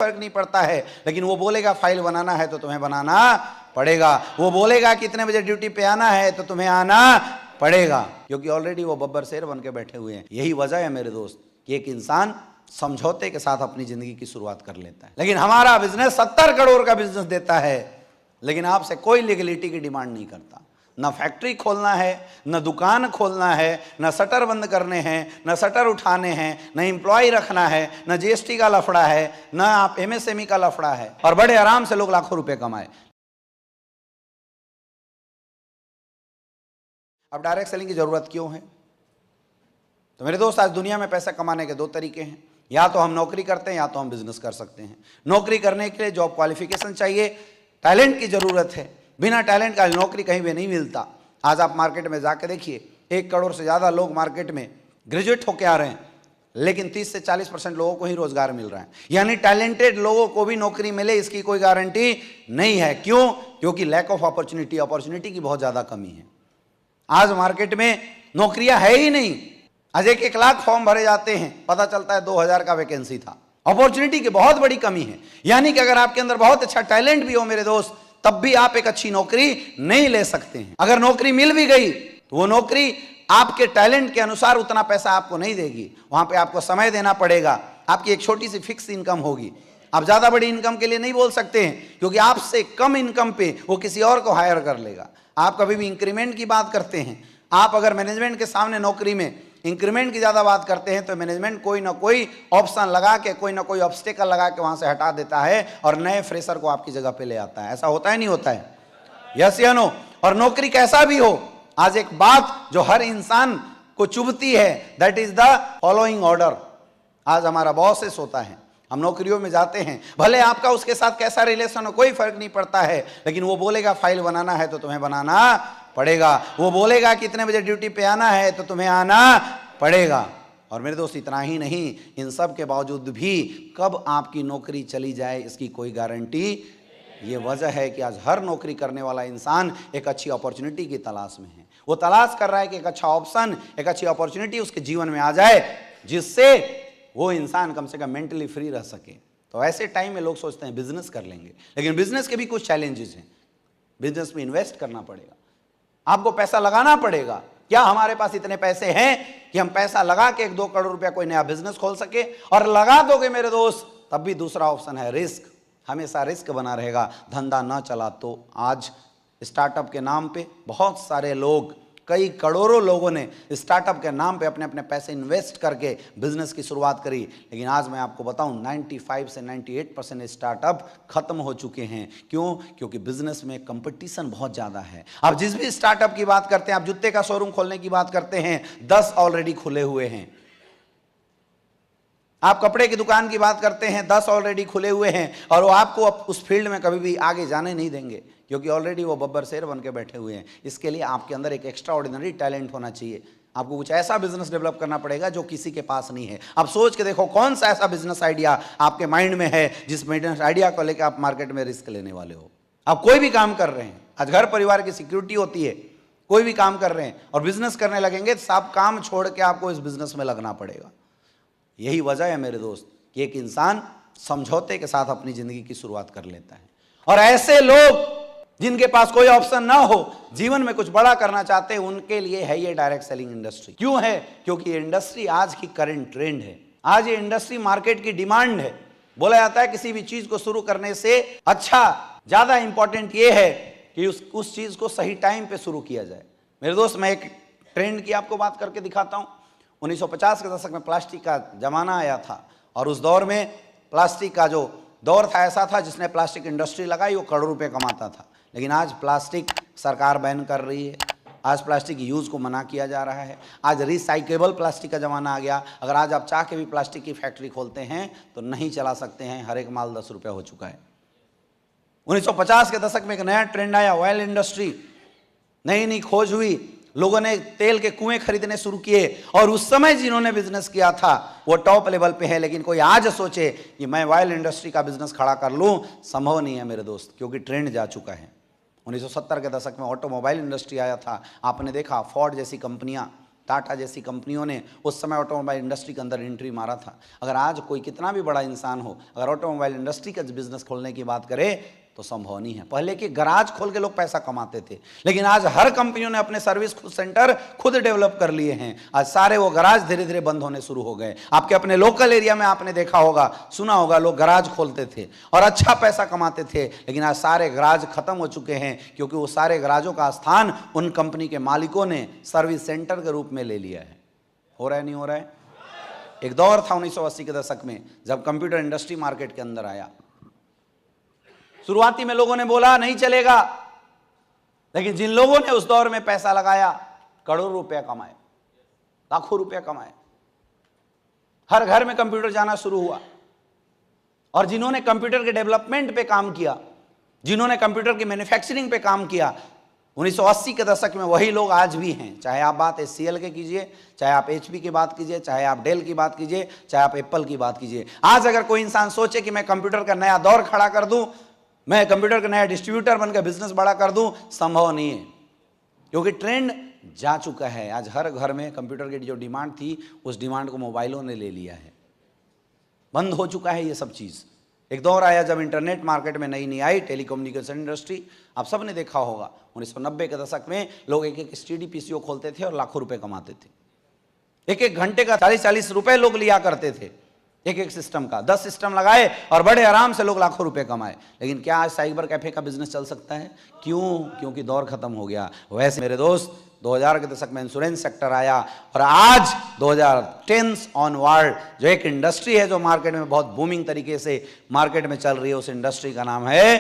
फर्क नहीं पड़ता है, लेकिन वो बोलेगा फाइल बनाना है तो तुम्हें बनाना पड़ेगा। वो बोलेगा कितने बजे ड्यूटी पे आना है तो तुम्हें आना पड़ेगा, क्योंकि ऑलरेडी वो बब्बर शेर बन के बैठे हुए हैं। यही वजह है मेरे दोस्त कि एक इंसान समझौते के साथ अपनी जिंदगी की शुरुआत कर लेता है। लेकिन हमारा बिजनेस 70 करोड़ का बिजनेस देता है, लेकिन आपसे कोई लीगलिटी की डिमांड नहीं करता। न फैक्ट्री खोलना है, न दुकान खोलना है, न शटर बंद करने हैं, न शटर उठाने हैं, न एम्प्लॉय रखना है, न जीएसटी का लफड़ा है, न आप एमएसएमई का लफड़ा है, और बड़े आराम से लोग लाखों रुपए कमाए। अब डायरेक्ट सेलिंग की जरूरत क्यों है? तो मेरे दोस्त, आज दुनिया में पैसा कमाने के दो तरीके हैं। या तो हम नौकरी करते हैं या तो हम बिजनेस कर सकते हैं। नौकरी करने के लिए जॉब क्वालिफिकेशन चाहिए, टैलेंट की जरूरत है। बिना टैलेंट का नौकरी कहीं भी नहीं मिलता। आज आप मार्केट में जाके देखिए, 1 करोड़ से ज़्यादा लोग मार्केट में ग्रेजुएट होके आ रहे हैं, लेकिन 30 से 40% लोगों को ही रोजगार मिल रहा है। यानी टैलेंटेड लोगों को भी नौकरी मिले इसकी कोई गारंटी नहीं है। क्यों? क्योंकि लैक ऑफ अपॉर्चुनिटी की बहुत ज़्यादा कमी है। आज मार्केट में नौकरियां है ही नहीं। आज 1-1 लाख फॉर्म भरे जाते हैं, पता चलता है 2000 का वैकेंसी था। अपॉर्चुनिटी की बहुत बड़ी कमी है। यानी कि अगर आपके अंदर बहुत अच्छा टैलेंट भी हो मेरे दोस्त, तब भी आप एक अच्छी नौकरी नहीं ले सकते हैं। अगर नौकरी मिल भी गई तो वो नौकरी आपके टैलेंट के अनुसार उतना पैसा आपको नहीं देगी। वहां पे आपको समय देना पड़ेगा। आपकी एक छोटी सी फिक्स इनकम होगी। आप ज्यादा बड़ी इनकम के लिए नहीं बोल सकते हैं, क्योंकि आपसे कम इनकम पे वो किसी और को हायर कर लेगा। आप कभी भी इंक्रीमेंट की बात करते हैं, आप अगर मैनेजमेंट के सामने नौकरी में इंक्रीमेंट की ज्यादा बात करते हैं तो मैनेजमेंट कोई ना कोई ऑप्शन लगा के, कोई ना कोई ऑब्स्टेकल लगा के वहां से हटा देता है और नए फ्रेशर को आपकी जगह पे ले आता है। ऐसा होता है नहीं होता है? यस या नो? और नौकरी कैसा भी हो, आज एक बात जो हर इंसान को चुभती है, that is the following order. आज हमारा बॉसेस होता है, हम नौकरियों में जाते हैं, भले आपका उसके साथ कैसा रिलेशन हो कोई फर्क नहीं पड़ता है, लेकिन वो बोलेगा फाइल बनाना है तो तुम्हें बनाना पड़ेगा। वो बोलेगा कितने बजे ड्यूटी पे आना है तो तुम्हें आना पड़ेगा। और मेरे दोस्त, इतना ही नहीं, इन सब के बावजूद भी कब आपकी नौकरी चली जाए इसकी कोई गारंटी। ये वजह है कि आज हर नौकरी करने वाला इंसान एक अच्छी अपॉर्चुनिटी की तलाश में है। वो तलाश कर रहा है कि एक अच्छा ऑप्शन, एक अच्छी अपॉर्चुनिटी उसके जीवन में आ जाए, जिससे वो इंसान कम से कम मेंटली फ्री रह सके। तो ऐसे टाइम में लोग सोचते हैं बिजनेस कर लेंगे, लेकिन बिजनेस के भी कुछ चैलेंजेस हैं। बिजनेस में इन्वेस्ट करना पड़ेगा, आपको पैसा लगाना पड़ेगा। क्या हमारे पास इतने पैसे हैं कि हम पैसा लगा के 1-2 करोड़ रुपया कोई नया बिजनेस खोल सके? और लगा दोगे मेरे दोस्त, तब भी दूसरा ऑप्शन है रिस्क। हमेशा रिस्क बना रहेगा। धंधा ना चला तो आज स्टार्टअप के नाम पे बहुत सारे लोग, कई करोड़ों लोगों ने स्टार्टअप के नाम पे अपने अपने पैसे इन्वेस्ट करके बिजनेस की शुरुआत करी। लेकिन आज मैं आपको बताऊं 95 से 98% स्टार्टअप खत्म हो चुके हैं। क्यों? क्योंकि बिजनेस में कंपटीशन बहुत ज़्यादा है। आप जिस भी स्टार्टअप की बात करते हैं, आप जूते का शोरूम खोलने की बात करते हैं, 10 ऑलरेडी खुले हुए हैं। आप कपड़े की दुकान की बात करते हैं, 10 ऑलरेडी खुले हुए हैं, और वो आपको उस फील्ड में कभी भी आगे जाने नहीं देंगे, क्योंकि ऑलरेडी वो बब्बर शेर बन के बैठे हुए हैं। इसके लिए आपके अंदर एक एक्स्ट्रा ऑर्डिनरी टैलेंट होना चाहिए। आपको कुछ ऐसा बिजनेस डेवलप करना पड़ेगा जो किसी के पास नहीं है। आप सोच के देखो, कौन सा ऐसा बिजनेस आइडिया आपके माइंड में है जिस बिजनेस आइडिया को लेकर आप मार्केट में रिस्क लेने वाले हो। आप कोई भी काम कर रहे हैं, आज घर परिवार की सिक्योरिटी होती है, कोई भी काम कर रहे हैं और बिजनेस करने लगेंगे तो सब काम छोड़ के आपको इस बिजनेस में लगना पड़ेगा। यही वजह है मेरे दोस्त कि एक इंसान समझौते के साथ अपनी जिंदगी की शुरुआत कर लेता है। और ऐसे लोग जिनके पास कोई ऑप्शन ना हो, जीवन में कुछ बड़ा करना चाहते हैं, उनके लिए है ये डायरेक्ट सेलिंग इंडस्ट्री। क्यों है? क्योंकि ये इंडस्ट्री आज की करंट ट्रेंड है। आज ये इंडस्ट्री मार्केट की डिमांड है। बोला जाता है किसी भी चीज को शुरू करने से अच्छा ज्यादा इंपॉर्टेंट ये है कि उस चीज को सही टाइम पे शुरू किया जाए। मेरे दोस्त, मैं एक ट्रेंड की आपको बात करके दिखाता हूं। 1950 के दशक में प्लास्टिक का जमाना आया था, और उस दौर में प्लास्टिक का जो दौर था ऐसा था, जिसने प्लास्टिक इंडस्ट्री लगाई वो करोड़ों रुपए कमाता था। लेकिन आज प्लास्टिक सरकार बैन कर रही है। आज प्लास्टिक यूज़ को मना किया जा रहा है। आज रिसाइकेबल प्लास्टिक का ज़माना आ गया। अगर आज आप चाह के भी प्लास्टिक की फैक्ट्री खोलते हैं तो नहीं चला सकते हैं। हर एक माल 10 रुपये हो चुका है। 1950 के दशक में एक नया ट्रेंड आया, ऑयल इंडस्ट्री। नई नई खोज हुई, लोगों ने तेल के कुएं खरीदने शुरू किए, और उस समय जिन्होंने बिजनेस किया था वो टॉप लेवल पे है। लेकिन कोई आज सोचे कि मैं ऑयल इंडस्ट्री का बिजनेस खड़ा कर लूं, संभव नहीं है मेरे दोस्त, क्योंकि ट्रेंड जा चुका है। 1970 के दशक में ऑटोमोबाइल इंडस्ट्री आया था। आपने देखा फोर्ड जैसी कंपनियां टाटा जैसी कंपनियों ने उस समय ऑटोमोबाइल इंडस्ट्री के अंदर एंट्री मारा था। अगर आज कोई कितना भी बड़ा इंसान हो, अगर ऑटोमोबाइल इंडस्ट्री का बिजनेस खोलने की बात करे तो संभव नहीं है। पहले के गराज खोल के लोग पैसा कमाते थे, लेकिन आज हर कंपनियों ने अपने सर्विस सेंटर खुद डेवलप कर लिए हैं। आज सारे वो गराज धीरे धीरे बंद होने शुरू हो गए। आपके अपने लोकल एरिया में आपने देखा होगा, सुना होगा, लोग गराज खोलते थे और अच्छा पैसा कमाते थे, लेकिन आज सारे गराज खत्म हो चुके हैं, क्योंकि वो सारे गराजों का स्थान उन कंपनी के मालिकों ने सर्विस सेंटर के रूप में ले लिया है। हो रहा है, नहीं हो रहा है? एक दौर था 1980 के दशक में, जब कंप्यूटर इंडस्ट्री मार्केट के अंदर आया। शुरुआती में लोगों ने बोला नहीं चलेगा, लेकिन जिन लोगों ने उस दौर में पैसा लगाया, करोड़ों रुपया कमाए, लाखों रुपया कमाए। हर घर में कंप्यूटर जाना शुरू हुआ, और जिन्होंने कंप्यूटर के डेवलपमेंट पे काम किया, जिन्होंने कंप्यूटर की मैन्युफैक्चरिंग पे काम किया, 1980 के दशक में वही लोग आज भी हैं। चाहे आप बात HCL के कीजिए, चाहे आप HP की बात कीजिए, चाहे आप डेल की बात कीजिए, चाहे आप एप्पल की बात कीजिए। आज अगर कोई इंसान सोचे कि मैं कंप्यूटर का नया दौर खड़ा कर दूं, मैं कंप्यूटर का नया डिस्ट्रीब्यूटर बनकर बिजनेस बड़ा कर दूं, संभव नहीं है, क्योंकि ट्रेंड जा चुका है। आज हर घर में कंप्यूटर की जो डिमांड थी, उस डिमांड को मोबाइलों ने ले लिया है। बंद हो चुका है ये सब चीज़। एक दौर आया जब इंटरनेट मार्केट में नई नई आई, टेलीकम्युनिकेशन इंडस्ट्री। आप सब ने देखा होगा 1990 के दशक में लोग एक एक STD PCO खोलते थे और लाखों रुपए कमाते थे। एक एक घंटे का 40-40 रुपए लोग लिया करते थे, एक एक सिस्टम का। 10 सिस्टम लगाए और बड़े आराम से लोग लाखों रुपए कमाए। लेकिन क्या आज साइबर कैफे का बिजनेस चल सकता है? क्यों? क्योंकि दौर खत्म हो गया। वैसे मेरे दोस्त, 2000 के दशक में इंश्योरेंस सेक्टर आया, और आज 2010 ऑनवर्ड जो एक इंडस्ट्री है जो मार्केट में बहुत बूमिंग तरीके से मार्केट में चल रही है, उस इंडस्ट्री का नाम है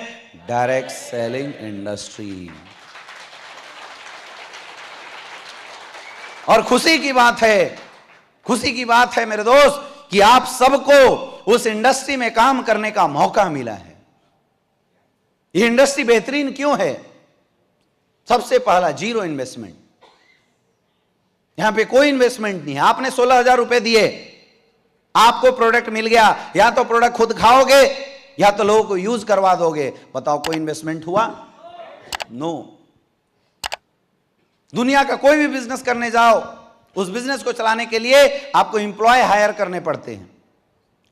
डायरेक्ट सेलिंग इंडस्ट्री। और खुशी की बात है, खुशी की बात है मेरे दोस्त, कि आप सबको उस इंडस्ट्री में काम करने का मौका मिला है। ये इंडस्ट्री बेहतरीन क्यों है? सबसे पहला, जीरो इन्वेस्टमेंट। यहां पे कोई इन्वेस्टमेंट नहीं है। आपने 16,000 रुपए दिए, आपको प्रोडक्ट मिल गया, या तो प्रोडक्ट खुद खाओगे या तो लोगों को यूज करवा दोगे। बताओ, कोई इन्वेस्टमेंट हुआ? नो। दुनिया का कोई भी बिजनेस करने जाओ, उस बिजनेस को चलाने के लिए आपको एम्प्लॉय हायर करने पड़ते हैं,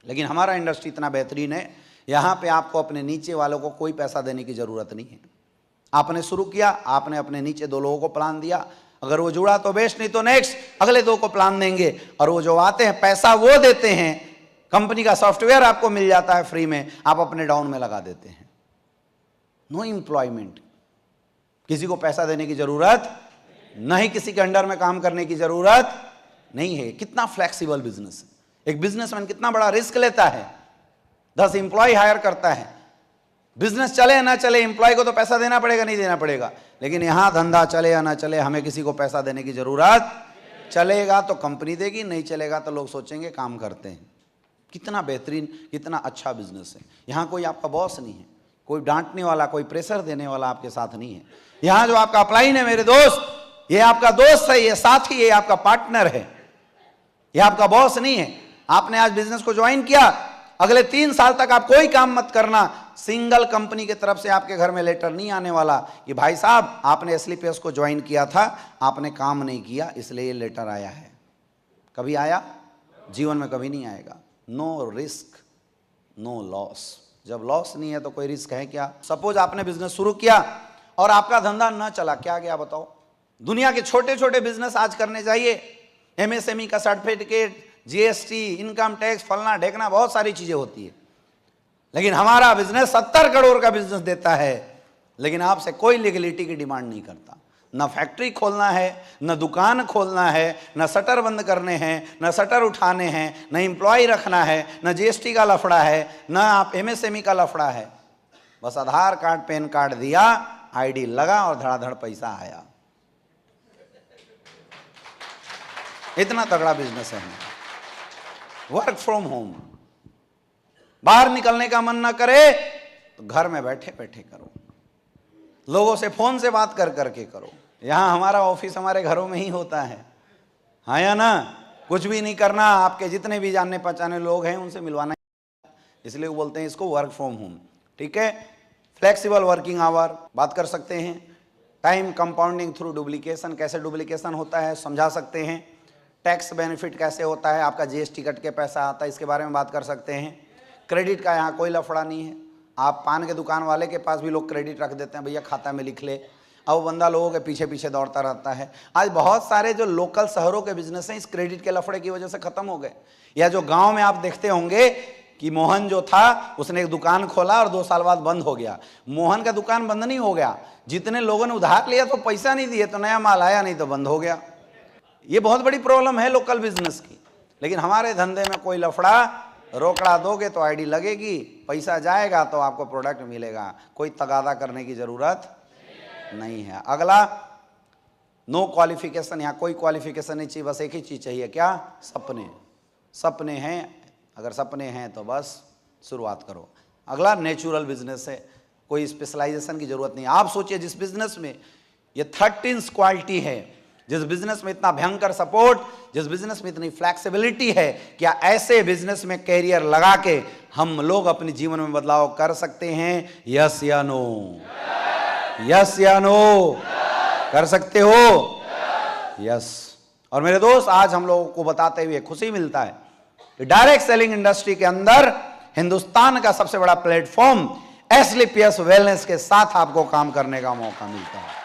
लेकिन हमारा इंडस्ट्री इतना बेहतरीन है, यहां पे आपको अपने नीचे वालों को कोई पैसा देने की जरूरत नहीं है। आपने शुरू किया, आपने अपने नीचे 2 लोगों को प्लान दिया, अगर वो जुड़ा तो बेस्ट, नहीं तो नेक्स्ट अगले 2 को प्लान देंगे, और वो जो आते हैं पैसा वो देते हैं। कंपनी का सॉफ्टवेयर आपको मिल जाता है फ्री में, आप अपने डाउन में लगा देते हैं। नो एम्प्लॉयमेंट, किसी को पैसा देने की जरूरत नहीं, किसी के अंडर में काम करने की जरूरत नहीं है। कितना फ्लेक्सिबल बिजनेस है। एक बिजनेसमैन कितना बड़ा रिस्क लेता है, 10 एम्प्लॉय हायर करता है। बिजनेस चले ना चले, एम्प्लॉय को तो पैसा देना पड़ेगा, नहीं देना पड़ेगा, लेकिन यहां धंधा चले या ना चले, हमें किसी को पैसा देने की जरूरत। चलेगा तो कंपनी देगी, नहीं चलेगा तो लोग सोचेंगे काम करते हैं। कितना बेहतरीन, कितना अच्छा बिजनेस है। यहां कोई आपका बॉस नहीं है, कोई डांटने वाला, कोई प्रेशर देने वाला आपके साथ नहीं है। यहां जो आपका अपलाइन है मेरे दोस्त, ये आपका दोस्त है, ये साथी है, ये आपका पार्टनर है, ये आपका बॉस नहीं है। आपने आज बिजनेस को ज्वाइन किया, अगले 3 साल तक आप कोई काम मत करना, सिंगल कंपनी की तरफ से आपके घर में लेटर नहीं आने वाला कि भाई साहब आपने एसलीपीएस को ज्वाइन किया था, आपने काम नहीं किया इसलिए ये लेटर आया है। कभी आया? जीवन में कभी नहीं आएगा। No risk no loss. जब लॉस नहीं है तो कोई रिस्क है क्या? सपोज आपने बिजनेस शुरू किया और आपका धंधा न चला, क्या गया बताओ? दुनिया के छोटे छोटे बिजनेस आज करने चाहिए, MSME का सर्टिफिकेट, GST, इनकम टैक्स, फलना ढेकना, बहुत सारी चीजें होती है, लेकिन हमारा बिजनेस 70 करोड़ का बिजनेस देता है, लेकिन आपसे कोई लीगलिटी की डिमांड नहीं करता। न फैक्ट्री खोलना है, न दुकान खोलना है, न शटर बंद करने हैं, न शटर उठाने हैं, न एम्प्लॉय रखना है, न GST का लफड़ा है, न आप MSME का लफड़ा है। बस आधार कार्ड, पैन कार्ड दिया, ID लगा और धड़ाधड़ पैसा आया। इतना तगड़ा बिजनेस है। वर्क फ्रॉम होम, बाहर निकलने का मन ना करे तो घर में बैठे बैठे करो, लोगों से फोन से बात कर करके करो। यहां हमारा ऑफिस हमारे घरों में ही होता है, हाँ या ना? कुछ भी नहीं करना, आपके जितने भी जानने पहचाने लोग हैं उनसे मिलवाना, इसलिए वो बोलते हैं इसको वर्क फ्रॉम होम। ठीक है, फ्लेक्सिबल वर्किंग आवर, बात कर सकते हैं, टाइम कंपाउंडिंग थ्रू डुप्लीकेशन, कैसे डुप्लीकेशन होता है समझा सकते हैं। टैक्स बेनिफिट कैसे होता है, आपका जीएसटी कट के पैसा आता है, इसके बारे में बात कर सकते हैं। क्रेडिट का यहाँ कोई लफड़ा नहीं है। आप पान के दुकान वाले के पास भी लोग क्रेडिट रख देते हैं, भैया खाता में लिख ले, अब वो बंदा लोगों के पीछे पीछे दौड़ता रहता है। आज बहुत सारे जो लोकल शहरों के बिजनेस हैं इस क्रेडिट के लफड़े की वजह से खत्म हो गए। या जो गांव में आप देखते होंगे कि मोहन जो था उसने एक दुकान खोला और 2 साल बाद बंद हो गया। मोहन का दुकान बंद नहीं हो गया, जितने लोगों ने उधार लिया तो पैसा नहीं दिए तो नया माल आया नहीं तो बंद हो गया। ये बहुत बड़ी प्रॉब्लम है लोकल बिजनेस की। लेकिन हमारे धंधे में कोई लफड़ा, रोकड़ा दोगे तो आईडी लगेगी, पैसा जाएगा तो आपको प्रोडक्ट मिलेगा, कोई तगादा करने की जरूरत नहीं है। अगला, नो क्वालिफिकेशन, यहाँ कोई क्वालिफिकेशन नहीं चाहिए, बस एक ही चीज चाहिए, क्या? सपने। सपने हैं, अगर सपने हैं तो बस शुरुआत करो। अगला, नेचुरल बिजनेस है, कोई स्पेशलाइजेशन की जरूरत नहीं। आप सोचिए जिस बिजनेस में ये 13 क्वालिटी है, जिस बिजनेस में इतना भयंकर सपोर्ट, जिस बिजनेस में इतनी फ्लेक्सिबिलिटी है, क्या ऐसे बिजनेस में कैरियर लगा के हम लोग अपने जीवन में बदलाव कर सकते हैं? यस या नो? यस या नो? कर सकते हो? यस। और मेरे दोस्त, आज हम लोगों को बताते हुए खुशी मिलता है कि डायरेक्ट सेलिंग इंडस्ट्री के अंदर हिंदुस्तान का सबसे बड़ा प्लेटफॉर्म एसलीपीएस वेलनेस के साथ आपको काम करने का मौका मिलता है।